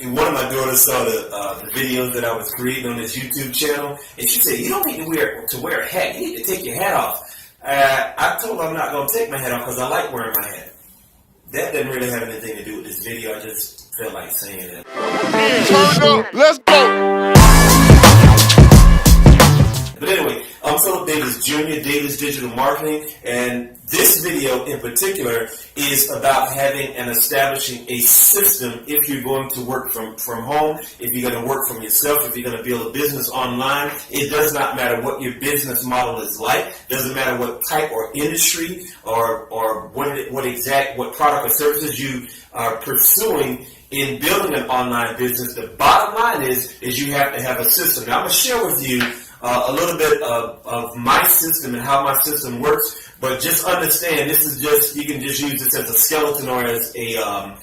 one of my daughters saw the videos that I was creating on this YouTube channel, and she said, "You don't need to wear a hat. You need to take your hat off." I told her I'm not going to take my hat off because I like wearing my hat. That doesn't really have anything to do with this video. I just felt like saying that. Turn up, let's go. But anyway, I'm Philip Davis Jr., Davis Digital Marketing, and this video in particular is about having and establishing a system if you're going to work from home, if you're going to work from yourself, if you're going to build a business online. It does not matter what your business model is like. It doesn't matter what type or industry or what product or services you are pursuing in building an online business. The bottom line is you have to have a system. Now, I'm going to share with you a little bit of my system and how my system works, but just understand this is just, you can just use this as a skeleton or as a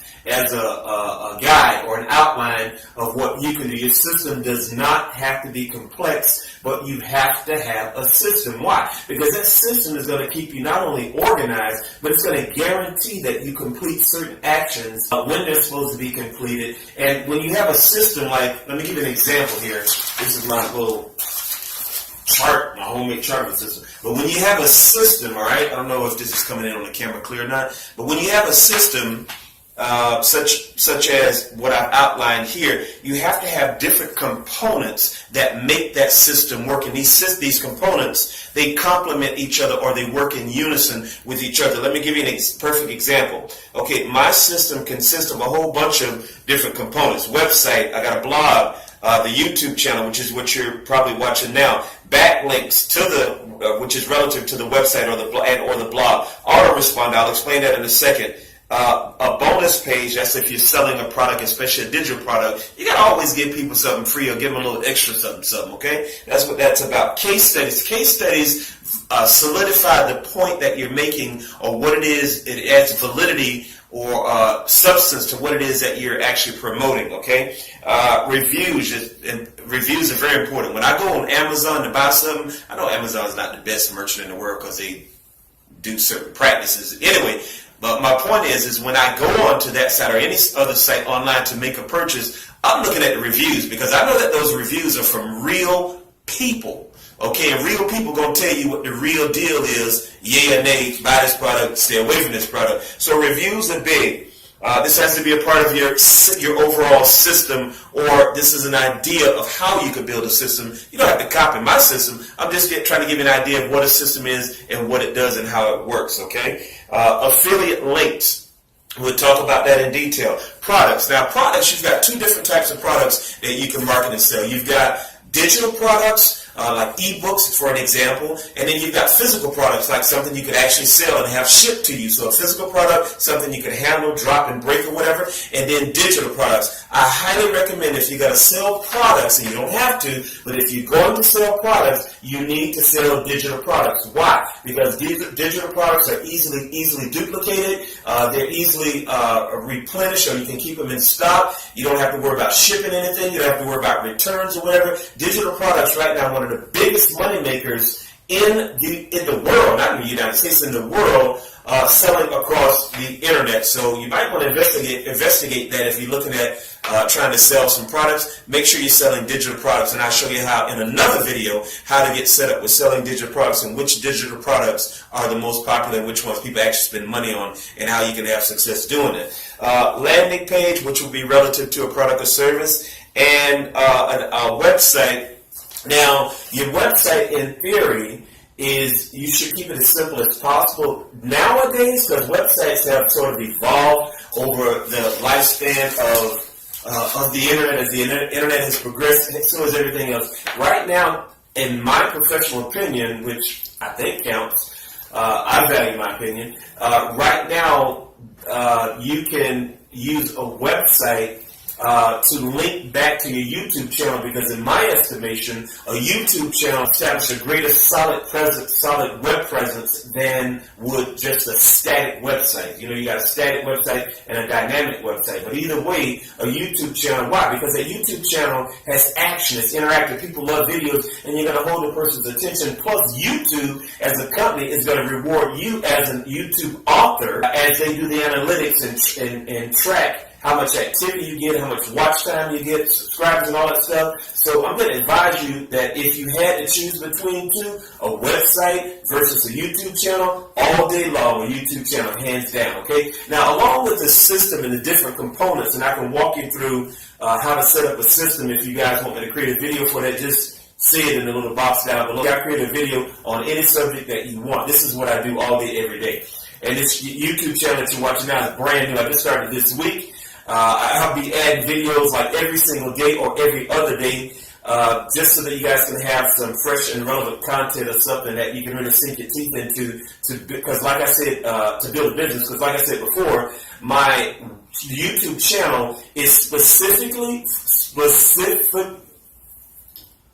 guide or an outline of what you can do. Your system does not have to be complex, but you have to have a system. Why? Because that system is going to keep you not only organized, but it's going to guarantee that you complete certain actions when they're supposed to be completed. And when you have a system, like, let me give you an example here. This is my little chart, my homemade chart of the system. But when you have a system, all right, I don't know if this is coming in on the camera clear or not, but when you have a system such as what I've outlined here, you have to have different components that make that system work. And these components, they complement each other or they work in unison with each other. Let me give you a perfect example. Okay, my system consists of a whole bunch of different components. Website, I got a blog, the YouTube channel, which is what you're probably watching now, backlinks to which is relative to the website or the blog, autoresponder, I'll explain that in a second. A bonus page, that's if you're selling a product, especially a digital product. You gotta always give people something free or give them a little extra something, okay? That's what that's about. Case studies. Case studies solidify the point that you're making or what it is. It adds validity or substance to what it is that you're actually promoting, okay? Reviews are very important. When I go on Amazon to buy something, I know Amazon is not the best merchant in the world because they do certain practices. Anyway, but my point is when I go on to that site or any other site online to make a purchase, I'm looking at the reviews because I know that those reviews are from real people. Okay, and real people going to tell you what the real deal is, yay or nay, buy this product, stay away from this product. So reviews are big. This has to be a part of your overall system, or this is an idea of how you could build a system. You don't have to copy my system. I'm just trying to give you an idea of what a system is and what it does and how it works, okay? Affiliate links. We'll talk about that in detail. Products. Now, products, you've got two different types of products that you can market and sell. You've got digital products, like ebooks, for an example, and then you've got physical products, like something you could actually sell and have shipped to you. So a physical product, something you can handle, drop, and break or whatever, and then digital products. I highly recommend if you're going to sell products, and you don't have to, but if you're going to sell products, you need to sell digital products. Why? Because digital products are easily duplicated. They're easily replenished, or you can keep them in stock. You don't have to worry about shipping anything. You don't have to worry about returns or whatever. Digital products right now, one of the biggest money makers in the world, not in the United States, in the world, selling across the internet. So you might want to investigate that if you're looking at trying to sell some products. Make sure you're selling digital products, and I'll show you how in another video how to get set up with selling digital products and which digital products are the most popular and which ones people actually spend money on and how you can have success doing it. Landing page, which will be relative to a product or service, and a website. Now, your website, in theory, you should keep it as simple as possible. Nowadays, because websites have sort of evolved over the lifespan of the internet, as the internet has progressed, and so has everything else. Right now, in my professional opinion, which I think counts, I value my opinion, right now you can use a website to link back to your YouTube channel, because in my estimation, a YouTube channel establishes a greater solid web presence than would just a static website. You know, you got a static website and a dynamic website. But either way, a YouTube channel, why? Because a YouTube channel has action, it's interactive, people love videos, and you're going to hold a person's attention. Plus, YouTube, as a company, is going to reward you as a YouTube author as they do the analytics and track how much activity you get, how much watch time you get, subscribers and all that stuff. So I'm going to advise you that if you had to choose between two, a website versus a YouTube channel, all day long, a YouTube channel, hands down, okay? Now, along with the system and the different components, and I can walk you through how to set up a system if you guys want me to create a video for that, just say it in the little box down below. I create a video on any subject that you want. This is what I do all day, every day. And this YouTube channel that you're watching now is brand new. I just started this week. I'll be adding videos like every single day or every other day, just so that you guys can have some fresh and relevant content or something that you can really sink your teeth into. Because like I said, to build a business, because like I said before, my YouTube channel is specific.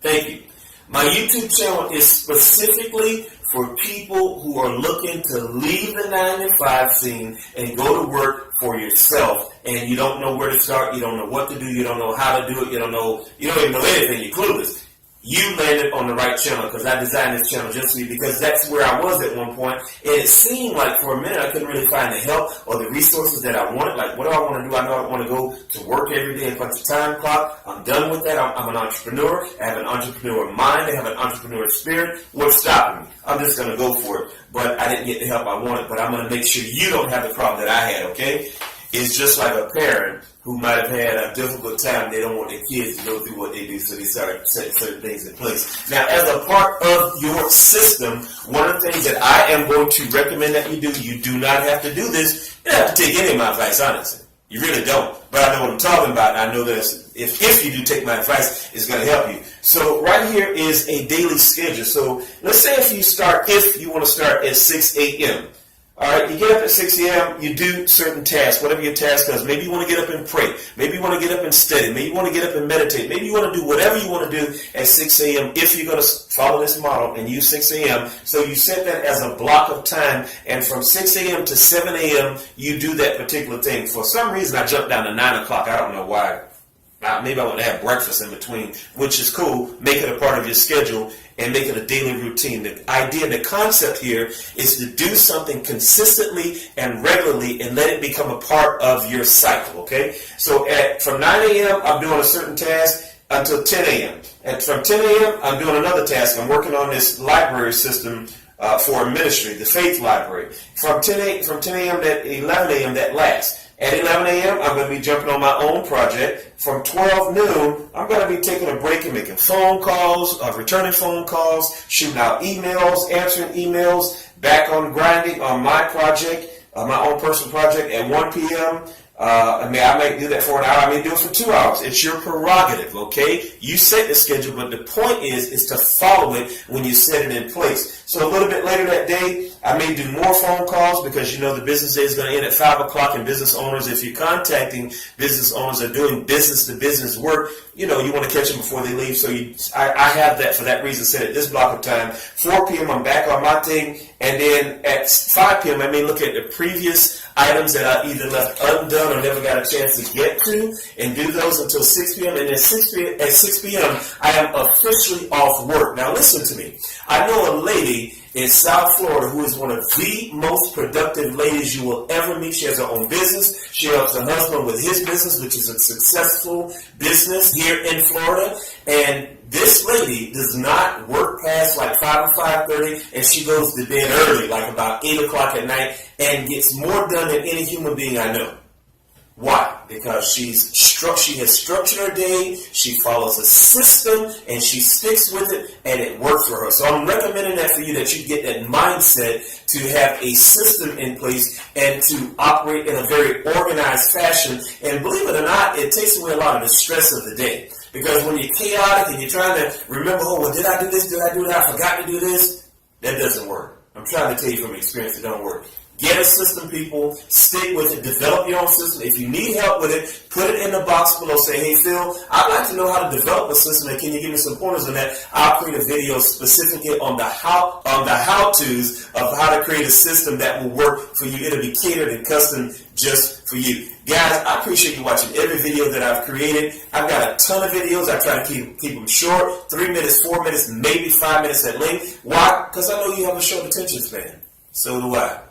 Thank you. My YouTube channel is specifically for people who are looking to leave the 9-to-5 scene and go to work for yourself, and you don't know where to start, you don't know what to do, you don't know how to do it, you don't even know anything, you're clueless. You landed on the right channel, because I designed this channel just for you, because that's where I was at one point, and it seemed like for a minute I couldn't really find the help or the resources that I wanted. Like, what do I want to do? I know I want to go to work every day and punch a time clock. I'm done with that. I'm an entrepreneur. I have an entrepreneur mind. I have an entrepreneur spirit. What's stopping me? I'm just going to go for it. But I didn't get the help I wanted, but I'm going to make sure you don't have the problem that I had, okay? It's just like a parent who might have had a difficult time. They don't want their kids to go through what they do, so they start setting certain things in place. Now, as a part of your system, one of the things that I am going to recommend that you do not have to do this. You don't have to take any of my advice, honestly. You really don't. But I know what I'm talking about, and I know that if you do take my advice, it's going to help you. So right here is a daily schedule. So let's say if you want to start at 6 a.m., all right, you get up at 6 a.m., you do certain tasks, whatever your task is. Maybe you want to get up and pray. Maybe you want to get up and study. Maybe you want to get up and meditate. Maybe you want to do whatever you want to do at 6 a.m. if you're going to follow this model and use 6 a.m. So you set that as a block of time, and from 6 a.m. to 7 a.m., you do that particular thing. For some reason, I jumped down to 9 o'clock. I don't know why. Maybe I want to have breakfast in between, which is cool. Make it a part of your schedule and make it a daily routine. The idea, the concept here is to do something consistently and regularly and let it become a part of your cycle, okay? So from 9 a.m., I'm doing a certain task until 10 a.m. And from 10 a.m., I'm doing another task. I'm working on this library system for a ministry, the Faith Library. From 10 a.m. to 11 a.m., that lasts. At 11 a.m., I'm going to be jumping on my own project. From 12 noon, I'm going to be taking a break and making phone calls, returning phone calls, shooting out emails, answering emails, back on grinding on my project, my own personal project at 1 p.m. I might do that for an hour. I may do it for 2 hours. It's your prerogative, okay? You set the schedule, but the point is to follow it when you set it in place. So a little bit later that day, I may do more phone calls because the business day is going to end at 5 o'clock, and business owners, if you're contacting business owners or doing business-to-business work, you want to catch them before they leave. So I have that for that reason set at this block of time. 4 p.m. I'm back on my thing, and then at 5 p.m. I may look at the previous items that I either left undone or never got a chance to get to and do those until 6 p.m. And then at 6 p.m. I am officially off work. Now listen to me. I know a lady in South Florida who is one of the most productive ladies you will ever meet. She has her own business. She helps her husband with his business, which is a successful business here in Florida. And this lady does not work past like 5 or 5:30, and she goes to bed early, like about 8 o'clock at night, and gets more done than any human being I know. Why? Because she has structured her day, she follows a system, and she sticks with it, and it works for her. So I'm recommending that for you, that you get that mindset to have a system in place and to operate in a very organized fashion. And believe it or not, it takes away a lot of the stress of the day. Because when you're chaotic and you're trying to remember, did I do this? Did I do that? I forgot to do this. That doesn't work. I'm trying to tell you from experience, it don't work. Get a system, people. Stick with it. Develop your own system. If you need help with it, put it in the box below. Say, hey, Phil, I'd like to know how to develop a system, and can you give me some pointers on that? I'll create a video specifically on the how-tos of how to create a system that will work for you. It'll be catered and custom just for you. Guys, I appreciate you watching every video that I've created. I've got a ton of videos. I try to keep them short, 3 minutes, 4 minutes, maybe 5 minutes at length. Why? Because I know you have a short attention span. So do I.